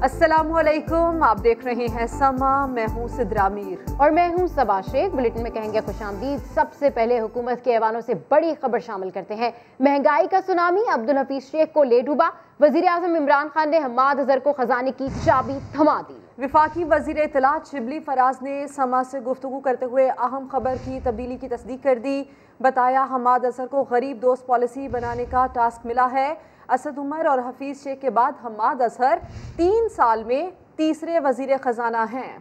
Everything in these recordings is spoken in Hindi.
अस्सलामुअलैकुम, आप देख रहे हैं समा। मैं हूं सिद्रा मीर और मैं हूं सबा शेख। बुलेटिन में कहेंगे खुशामदीद। सबसे पहले हुकूमत के ऐवानों से बड़ी खबर शामिल करते हैं। महंगाई का सुनामी अब्दुल हफीज शेख को ले डूबा। वजीर आजम इमरान खान ने हम्माद अजहर को खजाने की चाबी थमा दी। विफाकी वजीर इत्तलात शिबली फराज ने समा से गुफ्तगू करते हुए अहम खबर की तब्दीली की तस्दीक कर दी। बताया हम्माद अजहर को गरीब दोस्त पॉलिसी बनाने का टास्क मिला है। असद उमर और हफीज शेख के बाद हम्माद अजहर 3 साल में तीसरे वजीर खजाना हैं।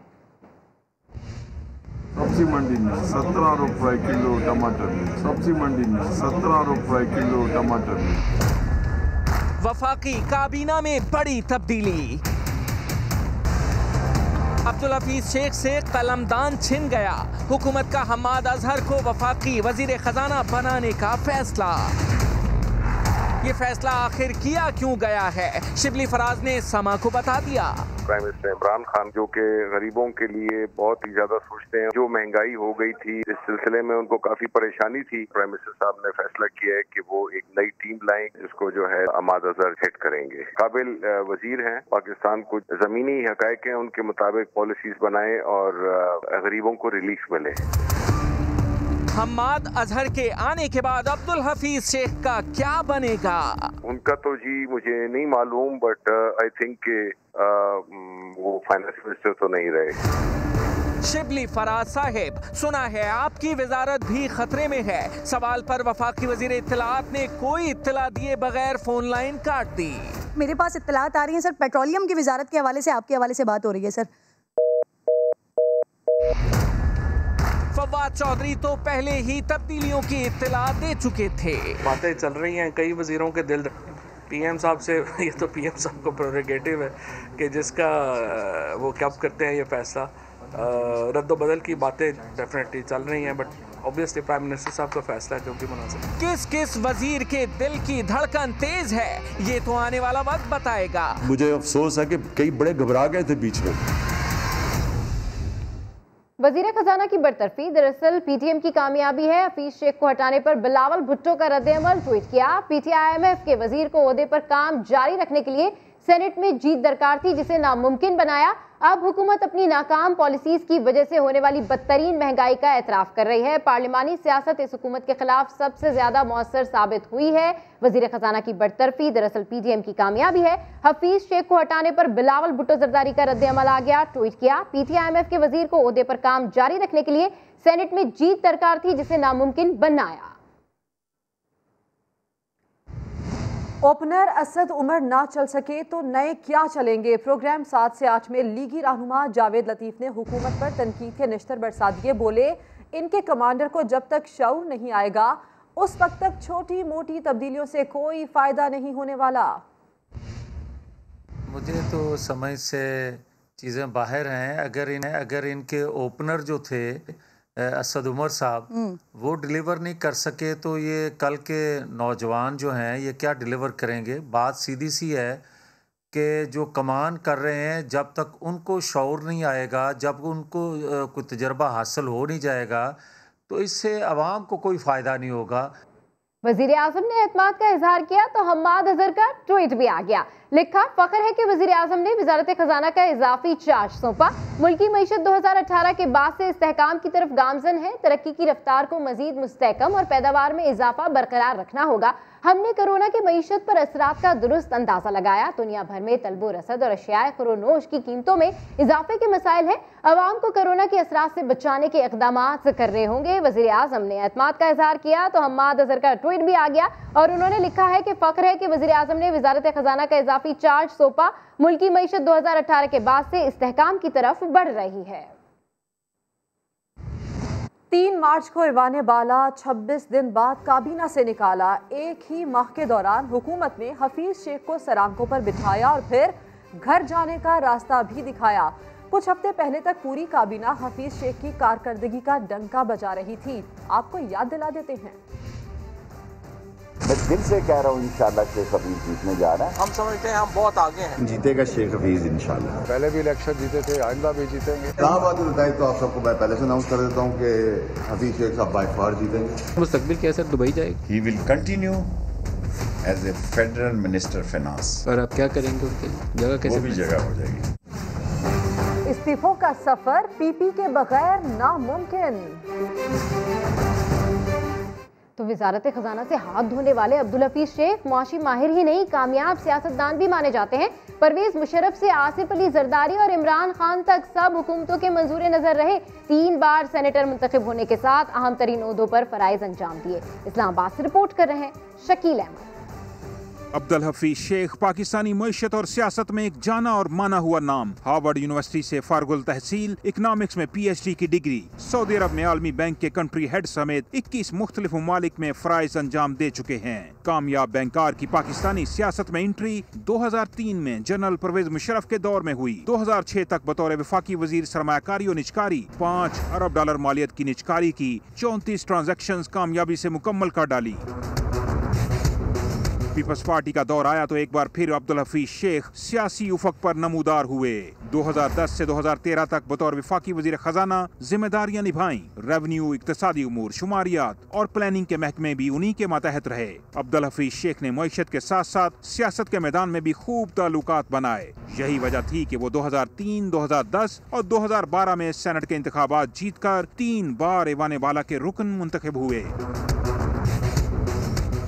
सब्जी मंडी में 17 रुपए किलो टमाटर। सब्जी मंडी में 17 रुपए किलो टमाटर। वफाकी काबीना में बड़ी तब्दीली। अब्दुल हफीज शेख से कलमदान छिन गया। हुकूमत का हम्माद अजहर को वफाकी वजीर खजाना बनाने का फैसला। ये फैसला आखिर किया क्यों गया है, शिबली फराज ने समा को बता दिया। प्राइम मिनिस्टर इमरान खान जो कि गरीबों के लिए बहुत ही ज्यादा सोचते हैं, जो महंगाई हो गई थी इस सिलसिले में उनको काफी परेशानी थी। प्राइम मिनिस्टर साहब ने फैसला किया है कि वो एक नई टीम लाएं जिसको जो है हम्माद अजहर हेड करेंगे। काबिल वजीर हैं, पाकिस्तान को जमीनी हकायक हैं उनके मुताबिक पॉलिसीज बनाएं और गरीबों को रिलीफ मिले। हम्माद अजहर के आने के बाद अब्दुल हफीज शेख का क्या बनेगा? उनका तो जी मुझे नहीं मालूम, बट आई थिंक के वो फाइनेंस मिनिस्टर तो नहीं रहे। शिबली फराज साहिब, सुना है आपकी वजारत भी खतरे में है। सवाल पर वफाकी वजीर इत्तलात ने कोई इत्तला दिए बगैर फोन लाइन काट दी। मेरे पास इत्तलात आ रही है सर, पेट्रोलियम की वजारत के हवाले से आपके हवाले से बात हो रही है सर। फवाद चौधरी तो पहले ही तब्दीलियों की इत्तला दे चुके थे। बातें चल रही हैं, कई वजीरों के दिल पीएम साहब से। ये तो पीएम साहब को प्रोरोगेटिव है कि जिसका वो कब करते हैं ये फैसला। रद्द बदल की बातें डेफिनेटली चल रही हैं, बट ऑब्वियसली प्राइम मिनिस्टर साहब का फैसला है जो भी मुनासिब। किस किस वजीर के दिल की धड़कन तेज है, ये तो आने वाला वक्त बताएगा। मुझे अफसोस है कि कई बड़े घबरा गए थे बीच में। वजीर खजाना की बरतरफी दरअसल पीटीएम की कामयाबी है। हफीज शेख को हटाने पर बिलावल भुट्टो का रद्द-ए-अमल ट्वीट किया। पीटीआईएमएफ के वजीर को ओहदे पर काम जारी रखने के लिए सेनेट में जीत दरकार थी, जिसे नामुमकिन बनाया। अब हुकूमत अपनी नाकाम पॉलिसीज की वजह से होने वाली बदतरीन महंगाई का एतराफ कर रही है। पार्लिमानी सियासत इस हुकूमत के खिलाफ सबसे ज्यादा मौसर साबित हुई है। वजीर खजाना की बरतरफी दरअसल पीटीएम की कामयाबी है। हफीज शेख को हटाने पर बिलावल भुट्टो जरदारी का रद्द-ए-अमल आ गया। ट्वीट किया, पीटीआईएमएफ के वजीर को ओहदे पर काम जारी रखने के लिए सेनेट में जीत दरकार थी, जिसे नामुमकिन बनाया। ओपनर असद उमर ना चल सके तो नए क्या चलेंगे। प्रोग्राम 7 से 8 में लीगी रहनुमा जावेद लतीफ ने हुकूमत पर तनकीद के निश्तर बरसा दिए। बोले, इनके कमांडर को जब तक शऊर नहीं आएगा उस वक्त तक छोटी मोटी तब्दीलियों से कोई फायदा नहीं होने वाला। मुझे तो समझ से चीज़ें बाहर हैं। अगर इनके ओपनर जो थे असद उमर साहब वो डिलीवर नहीं कर सके तो ये कल के नौजवान जो हैं ये क्या डिलीवर करेंगे। बात सीधी सी है कि जो कमान कर रहे हैं जब तक उनको शऊर नहीं आएगा, जब उनको कोई तजर्बा हासिल हो नहीं जाएगा तो इससे अवाम को कोई फ़ायदा नहीं होगा। वजीर आजम ने एतमाद का इजहार किया तो हम्माद अजहर का ट्वीट भी आ गया। लिखा, फख्र है कि वजीर आजम ने वजारत खजाना का इजाफी चार्ज सौंपा। मुल्की मईशत 2018 के बाद से इस्तेहकाम की तरफ गामजन है। तरक्की की रफ्तार को मजीद मुस्तहकम और पैदावार में इजाफा बरकरार रखना होगा। हमने कोरोना के मईशत पर असरात का दुरुस्त अंदाजा लगाया। दुनिया भर में तलबो रसद और अशियाए खुरोनोश की कीमतों में इजाफे के मसाइल हैं। अवाम को कोरोना के असरात से बचाने के इकदामात कर रहे होंगे। वजीर आजम ने एतमाद का इजहार किया तो हम्माद अजहर का ट्वीट भी आ गया और उन्होंने लिखा है कि फख्र है कि वजीर आजम ने वजारत खजाना का इजाफी चार्ज सौंपा। मुल्की मईशत 2018 के बाद से इस्तेहकाम की तरफ बढ़ रही है। 3 मार्च को ईवान बाला 26 दिन बाद काबीना से निकाला। एक ही माह के दौरान हुकूमत ने हफीज शेख को सरांकों पर बिठाया और फिर घर जाने का रास्ता भी दिखाया। कुछ हफ्ते पहले तक पूरी काबीना हफीज शेख की कारकर्दगी का डंका बजा रही थी। आपको याद दिला देते हैं। मैं दिल से कह रहा हूँ इंशाल्लाह शेख हफीज जीतने जा रहा है। हम समझते हैं हम बहुत आगे हैं। जीतेगा शेख हफीज इंशाल्लाह। पहले भी इलेक्शन जीते थे, आइंदा भी जीतेंगे। इस्लामाबाद बताई तो आप सबको मैं पहले से अनाउंस कर देता हूँ कि हफीज शेख साहब बाय फार जीतेंगे। मुस्तकबिल कैसे दुबई जाएगी। He will continue as a federal minister finance. और आप क्या करेंगे उनके लिए? जगह कैसे? वो भी जगह हो जाएगी। इस्तीफों का सफर पीपी के बगैर नामुमकिन। तो वजारत खजाना से हाथ धोने वाले अब्दुल हफीज शेख मुआशी माहिर ही नहीं, कामयाब सियासतदान भी माने जाते हैं। परवेज मुशर्रफ से आसिफ अली जरदारी और इमरान खान तक सब हुकूमतों के मंजूर नजर रहे। 3 बार सेनेटर मुंतखब होने के साथ अहम तरीन ओहदों पर फराइज अंजाम दिए। इस्लामाबाद से रिपोर्ट कर रहे हैं शकील अहमद। अब्दुल हफीज शेख पाकिस्तानी मईशत और सियासत में एक जाना और माना हुआ नाम। हार्वर्ड यूनिवर्सिटी से फारगुल तहसील, इकनॉमिक्स में PhD की डिग्री। सऊदी अरब में आलमी बैंक के कंट्री हेड समेत 21 मुख्तलिफ ममालिक में फराइज अंजाम दे चुके हैं। कामयाब बैंकार की पाकिस्तानी सियासत में एंट्री 2003 में जनरल परवेज मुशर्रफ के दौर में हुई। 2006 तक बतौर वफाकी वजीर सरमायाकारी और निजकारी $5 अरब मालियत की निजकारी की 34 ट्रांजैक्शंस कामयाबी से मुकम्मल कर डाली। पीपल्स पार्टी का दौर आया तो एक बार फिर अब्दुल हफीज शेख सियासी उफक पर नमूदार हुए। 2010 से 2013 तक बतौर वफाकी वजीर खजाना जिम्मेदारियां निभाई। रेवेन्यू, इक्तसादी उमूर, शुमारियात और प्लानिंग के महकमे भी उन्हीं के मातहत रहे। अब्दुल हफीज शेख ने मईशत के साथ साथ सियासत के मैदान में भी खूब ताल्लुकात बनाए। यही वजह थी कि वो 2003, 2010 और 2012 में सेनेट के इंतखाबात जीतकर 3 बार ऐवान बाला के रुकन मुंतखब हुए।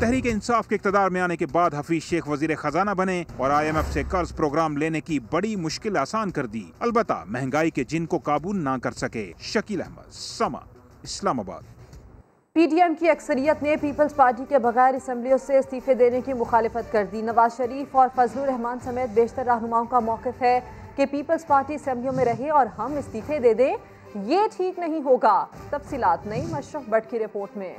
तहरीक इंसाफ के इक़्तिदार में आने के बाद हफीज शेख वजीर खजाना बने और IMF से कर्ज प्रोग्राम लेने की बड़ी मुश्किल आसान कर दी। अलबत्ता महंगाई के जिन को काबू ना कर सके। शकील अहमद, समा, इस्लामाबाद। PDM की अक्सरियत ने पीपल्स पार्टी के बगैर असम्बलियों से इस्तीफे देने की मुखालिफत कर दी। नवाज शरीफ और फजलुर रहमान समेत बेशतर रहनुमाओं का मौक़िफ़ है कि पीपल्स पार्टी असम्बलियों में रहे और हम इस्तीफे दे दें, ये ठीक नहीं होगा। तफसीलात नई मशरफ भट्ट की रिपोर्ट में।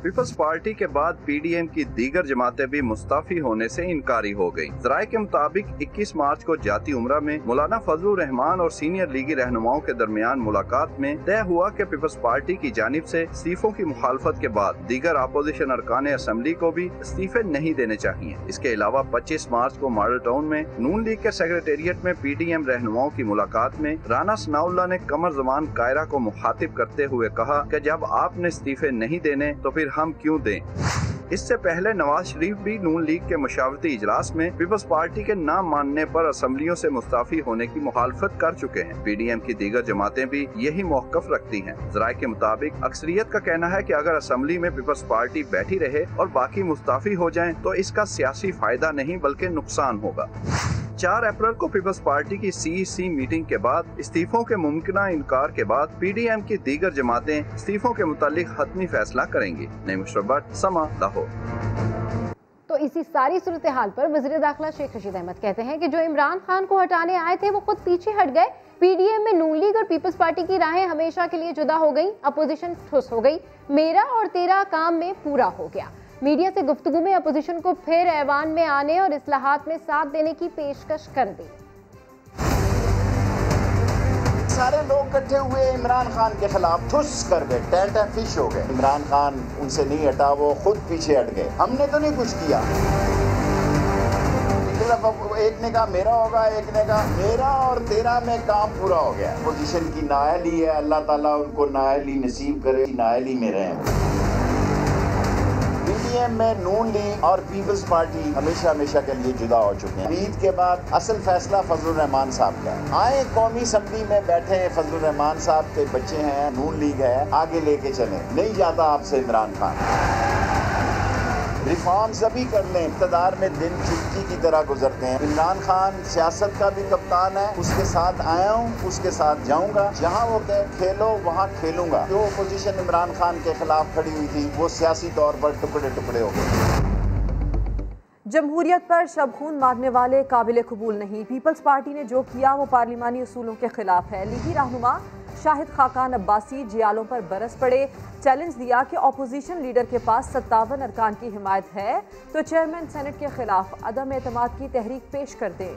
पीपल्स पार्टी के बाद PDM की दीगर जमातें भी मुस्ताफी होने से इनकारी हो गयी। ज़राए के मुताबिक 21 मार्च को जाती उम्रा में मौलाना फजलुर रहमान और सीनियर लीगी रहनुमाओं के दरमियान मुलाकात में तय हुआ कि पीपल्स पार्टी की जानिब से इस्तीफों की मुखालफत के बाद दीगर अपोजिशन अरकान असम्बली को भी इस्तीफे नहीं देने चाहिए। इसके अलावा 25 मार्च को मॉडल टाउन में नून लीग के सेक्रेटेरिएट में PDM रहनुमाओं की मुलाकात में राना सनाउल्लाह ने कमर जमान कायरा को मुखातिब करते हुए कहा कि जब आपने इस्तीफे नहीं देने तो फिर हम क्यों दें। इससे पहले नवाज शरीफ भी नून लीग के मशावरती इजलास में पीपल्स पार्टी के ना मानने पर असम्बलियों से मुस्ताफी होने की मुखालफत कर चुके हैं। PDM की दीगर जमातें भी यही मौक़िफ़ रखती हैं। ज़राए के मुताबिक अक्सरियत का कहना है कि अगर असम्बली में पीपल्स पार्टी बैठी रहे और बाकी मुस्ताफी हो जाएं तो इसका सियासी फायदा नहीं बल्कि नुकसान होगा। 4 अप्रैल को पीपल्स पार्टी की CEC मीटिंग के बाद इस्तीफों के मुमकिना इनकार के बाद PDM की दीगर जमातें इस्तीफों के मुतालिक हतमी फैसला करेंगी। नई मुशर्रफ भट्ट, समा, लाहौर। तो इसी सारी सूरत हाल पर वज़ीर दाखिला शेख रशीद अहमद कहते हैं कि जो इमरान खान को हटाने आए थे वो खुद पीछे हट गए। PDM में नून लीग और पीपल्स पार्टी की राहें हमेशा के लिए जुदा हो गई। अपोजिशन ठुस हो गई। मेरा और तेरा काम में पूरा हो गया। मीडिया से गुफ्तगू में अपोजिशन को फिर ऐवान में आने और इस्लाहात में साथ देने की पेशकश कर दी। सारे लोग इकट्ठे हुए इमरान खान के खिलाफ ठुस कर गए, टेंटा फिश हो गए। इमरान खान उनसे नहीं हटा, वो खुद पीछे हट गए। हमने तो नहीं कुछ किया। एक ने कहा मेरा होगा, एक ने कहा मेरा और तेरा में काम पूरा हो गया। पोजीशन की नाअहली है, अल्लाह ताला उनको नाअहली नसीब करे, नाअहली में रहें। PDM में नून लीग और पीपल्स पार्टी हमेशा हमेशा के लिए जुदा हो चुके हैं। ईद के बाद असल फैसला फजलुर रहमान साहब का है। आए कौमी असम्बली में बैठे हैं, फजलुर रहमान साहब के बच्चे हैं, नून लीग है, आगे लेके चले। नहीं जाता आपसे इमरान खान। रिफॉर्म्स अभी कर लें। इक़्तिदार में दिन चुटकी की तरह गुजरते हैं। इमरान खान सियासत का भी कप्तान है, उसके साथ आया हूँ, उसके साथ जाऊँगा। जहाँ वो कहे खेलो वहाँ खेलूंगा। जो अपोजिशन इमरान खान के खिलाफ खड़ी हुई थी वो सियासी तौर पर टुकड़े टुकड़े हो गए। जमहूरियत पर शबखून मारने वाले काबिल कबूल नहीं। पीपल्स पार्टी ने जो किया वो पार्लिमानी उसूलों के खिलाफ है। लीगी रहनुमा शाहिद खाकान अब्बासी जियालों पर बरस पड़े। चैलेंज दिया कि अपोजिशन लीडर के पास 57 अरकान की हिमायत है तो चेयरमैन सेनेट के खिलाफ अदम एतमाद की तहरीक पेश कर दें।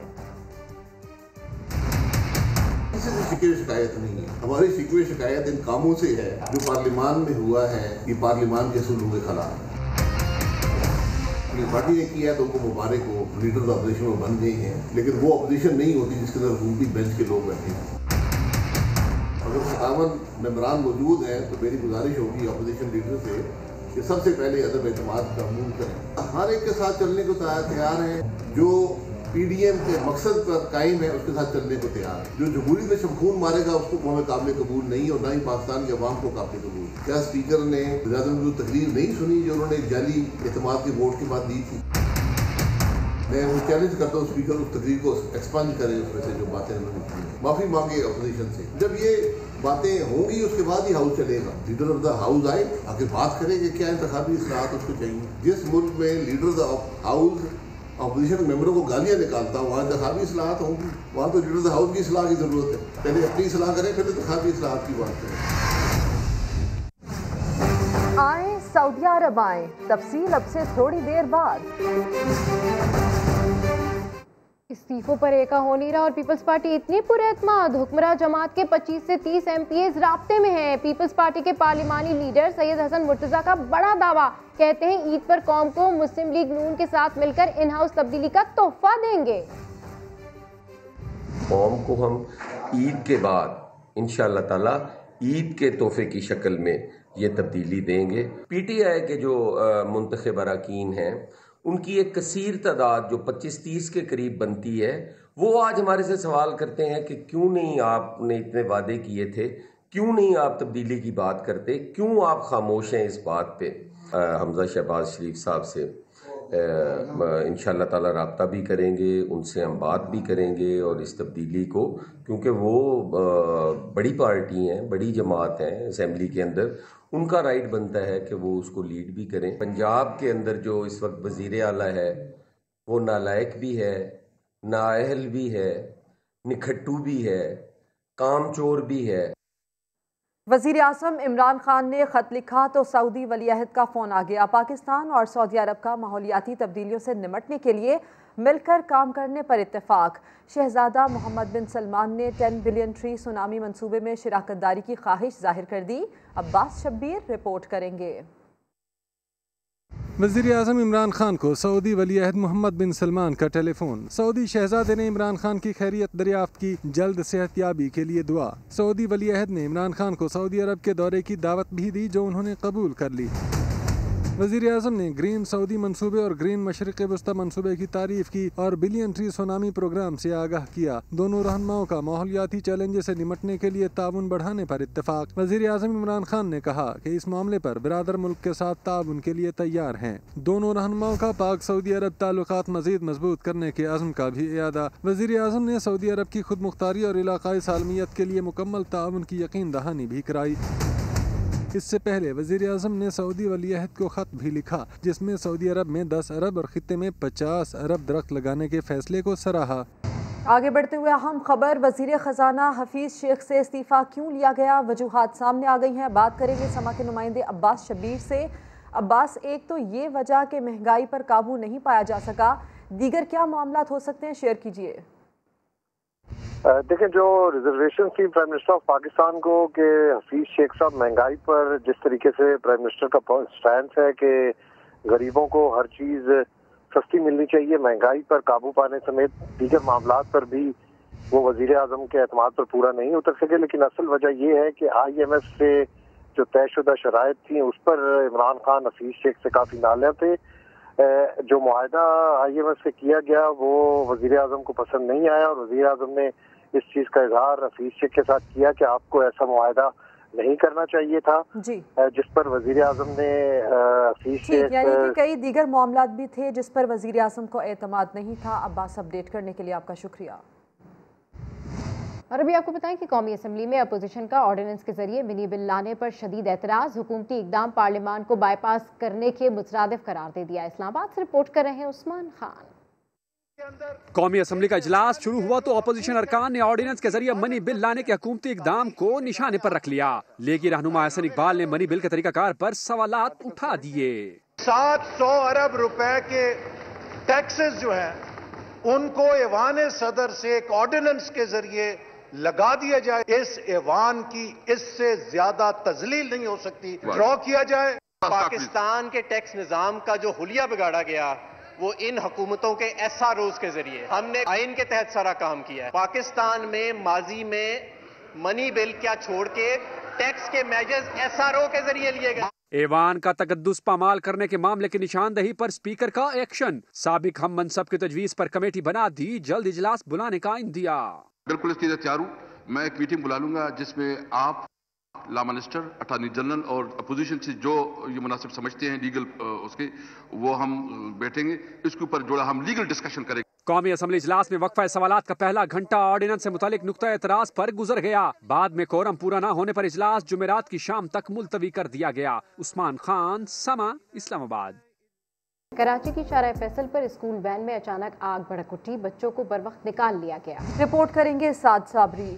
किसी से शिकायत नहीं है। हमारी शिकायत इन कामों से है जो पार्लिमान में हुआ है। ये पार्लिमान के असूलों के खिलाफ है। पार्टी ने किया तो उनको मुबारक हो, लीडर अपोजिशन में बन गए हैं, लेकिन वो अपोजिशन नहीं होती जिसके अंदर हुकूमती बेंच के लोग बैठे हैं। अगर 57 मेंबरान मौजूद हैं तो मेरी गुजारिश होगी अपोजिशन लीडर से कि सबसे पहले अदम एतमाद का अमूल करें। हर एक के साथ चलने को तैयार हैं, जो PDM के मकसद पर कायम है उसके साथ चलने को तैयार है। जो जमहूरी में शमखून मारेगा उसको हमें काबिल कबूल नहीं और ना ही पाकिस्तान के अवाम को काबिल कबूल। क्या स्पीकर ने वज़ीर-ए-आज़म की तकरीर नहीं सुनी जो उन्होंने जाली एतमाद के वोट के बाद दी थी? मैं वो चैलेंज करता हूँ स्पीकर उस तकरीर को एक्सपांड करे, उसमें से जो बातें उन्होंने की हैं, माफ़ी मांगे अपोजिशन से। जब ये बातें होंगी उसके बाद ही हाउस चलेगा। लीडर ऑफ द हाउस आए आके बात करें कि क्या इंतखाबी इस्लाहत उसको चाहिए। जिस मुल्क में leader of the house opposition मेंबरों को गालियां निकालता हूँ, वहाँ इंतखाबी इस्लाहत होंगी? वहाँ तो लीडर ऑफ द हाउस की इस्लाह की जरूरत है। पहले अपनी इस्लाह करें फिर इंतखाबी इस्लाहत की बात करें। आए सऊदी अरब आए, तफसील अब से थोड़ी देर बाद। इस्तीफों पर एका हो नहीं रहा और पीपल्स पार्टी इतनी पुरएतमाद, हुक्मरान जमात के 25 से 30 MPs राब्ते में हैं। पीपल्स पार्टी के पार्लिमानी लीडर सैयद हसन मुर्तजा का बड़ा दावा, कहते हैं ईद पर कौम को मुस्लिम लीग नून के साथ मिलकर इन हाउस तब्दीली का तोहफा देंगे। कौम को हम ईद के बाद इंशाअल्लाह ताला ईद के तोहफे की शक्ल में ये तब्दीली देंगे। PTI के जो मुंतखब अरकान हैं उनकी एक कसीर तादाद जो 25-30 के करीब बनती है, वो आज हमारे से सवाल करते हैं कि क्यों नहीं आपने इतने वादे किए थे, क्यों नहीं आप तब्दीली की बात करते, क्यों आप खामोश हैं इस बात पे। हमजा शहबाज शरीफ साहब से इंशाअल्लाह ताला राब्ता भी करेंगे, उनसे हम बात भी करेंगे और इस तब्दीली को, क्योंकि वो बड़ी पार्टी हैं, बड़ी जमात हैं असेंबली के अंदर, उनका राइट बनता है कि वो उसको लीड भी करें। पंजाब के अंदर जो इस वक्त वज़ीर आला है वो नालायक भी है, नाअहल भी है, निखट्टू भी है, कामचोर भी है। वज़ीर आज़म इमरान खान ने ख़त लिखा तो सऊदी वलीअहद का फ़ोन आ गया। पाकिस्तान और सऊदी अरब का माहौलियाती तब्दीलियों से निमटने के लिए मिलकर काम करने पर इत्तेफाक। शहजादा मोहम्मद बिन सलमान ने 10 बिलियन ट्री सुनामी मंसूबे में शिराकतदारी की ख्वाहिश जाहिर कर दी। अब्बास शब्बीर रिपोर्ट करेंगे। वज़ीर आज़म इमरान खान को सऊदी वलीअहद मोहम्मद बिन सलमान का टेलीफोन। सऊदी शहजादे ने इमरान खान की खैरियत दरियाफ्त की, जल्द सेहतयाबी के लिए दुआ। सऊदी वलीअहद ने इमरान खान को सऊदी अरब के दौरे की दावत भी दी जो उन्होंने कबूल कर ली। वज़ीर आज़म ने ग्रीन सऊदी मंसूबे और ग्रीन मशरिक़ वस्ता मंसूबे की तारीफ की और बिलियन ट्री सुनामी प्रोग्राम से आगाह किया। दोनों रहनुमाओं का माहौलियाती चैलेंज से निमटने के लिए ताउन बढ़ाने पर इत्तेफाक। वज़ीर आज़म इमरान खान ने कहा कि इस मामले पर बिरादर मुल्क के साथ ताउन के लिए तैयार हैं। दोनों रहनुमाओं का पाक सऊदी अरब ताल्लुकात मज़ीद मजबूत करने के अज़्म का भी इयादा। वज़ीर आज़म ने सऊदी अरब की खुद मुख्तारी और इलाकाई सालमियत के लिए मुकम्मल ताउन की यकीन दहानी भी कराई। इससे पहले वज़ीर आज़म ने सऊदी वलीअहद को ख़त भी लिखा जिसमें सऊदी अरब में 10 अरब और खित्ते में 50 अरब दरख्त लगाने के फैसले को सराहा। आगे बढ़ते हुए अहम खबर, वज़ीर ख़जाना हफीज़ शेख से इस्तीफ़ा क्यों लिया गया, वजूहात सामने आ गई हैं। बात करेंगे समा के नुमाइंदे अब्बास शब्बीर से। अब्बास, एक तो ये वजह कि महंगाई पर काबू नहीं पाया जा सका, दीगर क्या मामला हो सकते हैं, शेयर कीजिए। देखें, जो रिजर्वेशन थी प्राइम मिनिस्टर ऑफ पाकिस्तान को कि हफीज शेख साहब महंगाई पर जिस तरीके से प्राइम मिनिस्टर का स्टैंड है कि गरीबों को हर चीज़ सस्ती मिलनी चाहिए, महंगाई पर काबू पाने समेत दीगर मामलात पर भी वो वजीर आज़म के एतमाद पर पूरा नहीं उतर सके। लेकिन असल वजह ये है कि IMF से जो तयशुदा शराइत थी उस पर इमरान खान हफीज शेख से काफ़ी नाले थे। जो मुआहदा IMF से किया गया वो वजीर आज़म को पसंद नहीं आया और वजीर आज़म ने इस चीज़ का इजहार हफीज शेख के साथ किया कि आपको ऐसा मुआहदा नहीं करना चाहिए था जी। जिस पर वजीर आज़म ने हफीज शेख, यानी कि कई दीगर मामलात भी थे जिस पर वजीर आज़म को एतमाद नहीं था। अब्बास, अपडेट करने के लिए आपका शुक्रिया। और अभी आपको बताएं कि कौमी असम्बली में अपोजिशन का ऑर्डिनेंस के जरिए मिनी बिल लाने पर शदीद एतराज़, हुकूमती इकदाम पार्लियामान को बाईपास करने के मुतरादिफ करार दे दिया। इस्लामाबाद से रिपोर्ट कर रहे हैं उस्मान खान। कौमी असम्बली का इजलास शुरू हुआ तो अपोजिशन अरकान ने ऑर्डिनेंस के जरिए मनी बिल लाने के हुकूमती इकदाम को निशाने पर रख लिया। लेकिन रहनुमा हसन इकबाल ने मनी बिल के तरीकाकार पर सवालात उठा दिए। 700 अरब रुपए के टैक्सेस जो है उनको ऐवान सदर से एक ऑर्डिनेंस के जरिए लगा दिया जाए। इस ऐवान की इससे ज्यादा तजलील नहीं हो सकती। ड्रॉ किया जाए। पाकिस्तान के टैक्स निजाम का जो हुलिया बिगाड़ा गया वो इन हुकूमतों के SROs के जरिए, हमने आइन के तहत सारा काम किया है। पाकिस्तान में माजी में मनी बिल क्या छोड़ के टैक्स के मेजर्स SRO के जरिए लिए गए। ऐवान का तकद्दुस पामाल करने के मामले की निशानदही पर स्पीकर का एक्शन। साबिक हम मनसब की तजवीज पर कमेटी बना दी, जल्द इजलास बुलाने का इंदिया। बिल्कुल इसके लिए तैयार हूँ। मैं एक मीटिंग बुला लूंगा जिसमें आप, लॉ मिनिस्टर, अटॉर्नी जनरल और अपोजिशन से जो ये मुनासिब समझते हैं लीगल उसके, वो हम बैठेंगे, इसके ऊपर जोड़ा हम लीगल डिस्कशन करेंगे। कौमी असम्बली इजलास में वक्फा सवालात का पहला घंटा ऑर्डिनेंस से मुतालिक नुक्ता एतराज पर गुजर गया। बाद में कोरम पूरा न होने पर इजलास जुमेरात की शाम तक मुलतवी कर दिया गया। उस्मान खान, समा, इस्लामाबाद। कराची की शाहराह फैसल पर स्कूल वैन में अचानक आग भड़क उठी, बच्चों को बर वक्त निकाल लिया गया। रिपोर्ट करेंगे साद साबरी।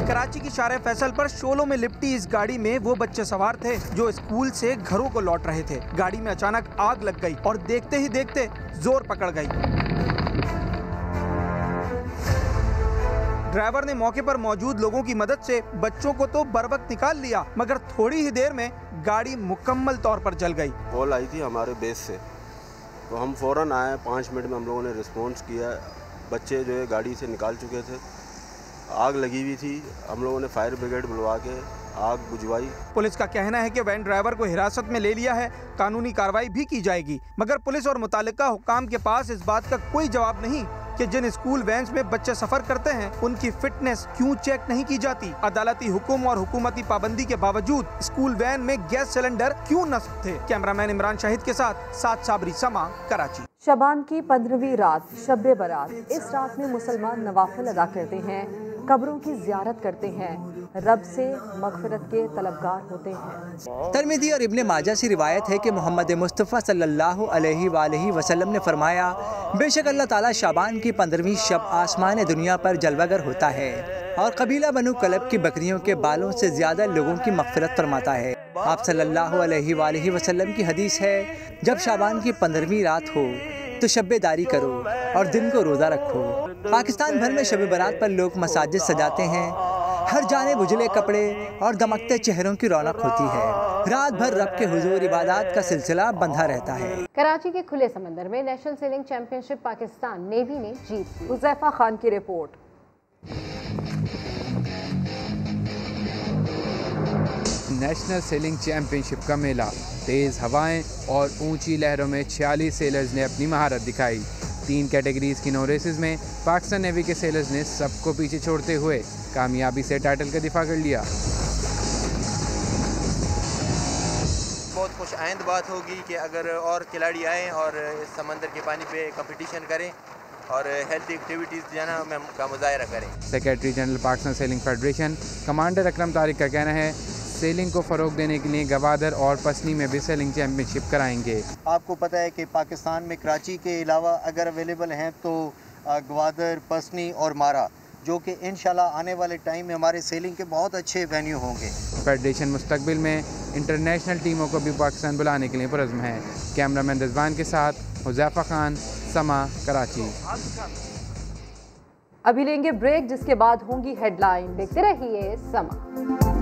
कराची की शाहराह फैसल पर शोलों में लिपटी इस गाड़ी में वो बच्चे सवार थे जो स्कूल से घरों को लौट रहे थे। गाड़ी में अचानक आग लग गई और देखते ही देखते जोर पकड़ गई। ड्राइवर ने मौके पर मौजूद लोगों की मदद से बच्चों को तो बर वक्त निकाल लिया, मगर थोड़ी ही देर में गाड़ी मुकम्मल तौर पर जल गई। कॉल आई थी हमारे बेस से, तो हम फौरन आए। 5 मिनट में हम लोगों ने रिस्पॉन्स किया। बच्चे जो है गाड़ी से निकाल चुके थे, आग लगी हुई थी। हम लोगों ने फायर ब्रिगेड बुलवा के आग बुझवाई। पुलिस का कहना है कि वैन ड्राइवर को हिरासत में ले लिया है, कानूनी कार्रवाई भी की जाएगी, मगर पुलिस और मुतालिका हुक्काम के पास इस बात का कोई जवाब नहीं कि जिन स्कूल वैन्स में बच्चे सफर करते हैं उनकी फिटनेस क्यों चेक नहीं की जाती। अदालती हुक्म और हुकूमती पाबंदी के बावजूद स्कूल वैन में गैस सिलेंडर क्यों नस्ब थे। कैमरामैन इमरान शाहिद के साथ साद साबरी, समा, कराची। शबान की 15वीं रात, शब बारात। इस रात में मुसलमान नवाफिल अदा करते हैं, कब्रों की ज़ियारत करते हैं, रब से मग़फ़िरत के तलबगार होते हैं। तिरमिज़ी और इब्ने माजा से रिवायत है कि मोहम्मद मुस्तफ़ा सल्लल्लाहु अलैहि वसल्लम ने फरमाया, बेशक अल्लाह ताला शाबान की 15वीं शब आसमान दुनिया पर जलवागर होता है और कबीला बनु कलब की बकरियों के बालों से ज़्यादा लोगों की मग़फ़िरत फरमाता है। आप सल्लल्लाहु अलैहि वसल्लम की हदीस है, जब शाबान की 15वीं रात हो तो शब्बेदारी करो और दिन को रोज़ा रखो। पाकिस्तान भर में शब बारात पर लोग मसाजिद सजाते हैं, हर जानिब उजले कपड़े और दमकते चेहरों की रौनक होती है। रात भर रब के हुजूर इबादत का सिलसिला बंधा रहता है। कराची के खुले समंदर में national selling championship Pakistan navy ने जीत ली। हुज़ैफा खान की रिपोर्ट। नेशनल सेलिंग चैंपियनशिप का मेला, तेज़ हवाएं और ऊंची लहरों में 46 सेलर्स ने अपनी महारत दिखाई। 3 कैटेगरीज की 9 रेसेस में पाकिस्तान नेवी के सेलर्स ने सबको पीछे छोड़ते हुए कामयाबी से टाइटल का दिफा कर लिया। बहुत खुश आइंद बात होगी कि अगर और खिलाड़ी आएँ और इस समंदर के पानी पे कंपटीशन करें और हेल्थ एक्टिविटीज़ जो है ना का मुजाहरा करें। Secretary general Pakistan sailing federation commander Akram Tariq का कहना है, सेलिंग को फ़रोग देने के लिए गवादर और पसनी में भी सेलिंग चैंपियनशिप कराएंगे। आपको पता है कि पाकिस्तान में कराची के अलावा अगर अवेलेबल हैं तो गवादर, पसनी और मारा, जो कि इंशाल्लाह आने वाले टाइम में हमारे सेलिंग के बहुत अच्छे वेन्यू होंगे। फेडरेशन मुस्तकबिल में इंटरनेशनल टीमों को भी पाकिस्तान बुलाने के लिए पुरज़्म है। कैमरामैन रिजवान के साथ हुज़ैफा खान, समा, कराची। अभी लेंगे ब्रेक, जिसके बाद होंगी हेडलाइन। देखते रहिए समा।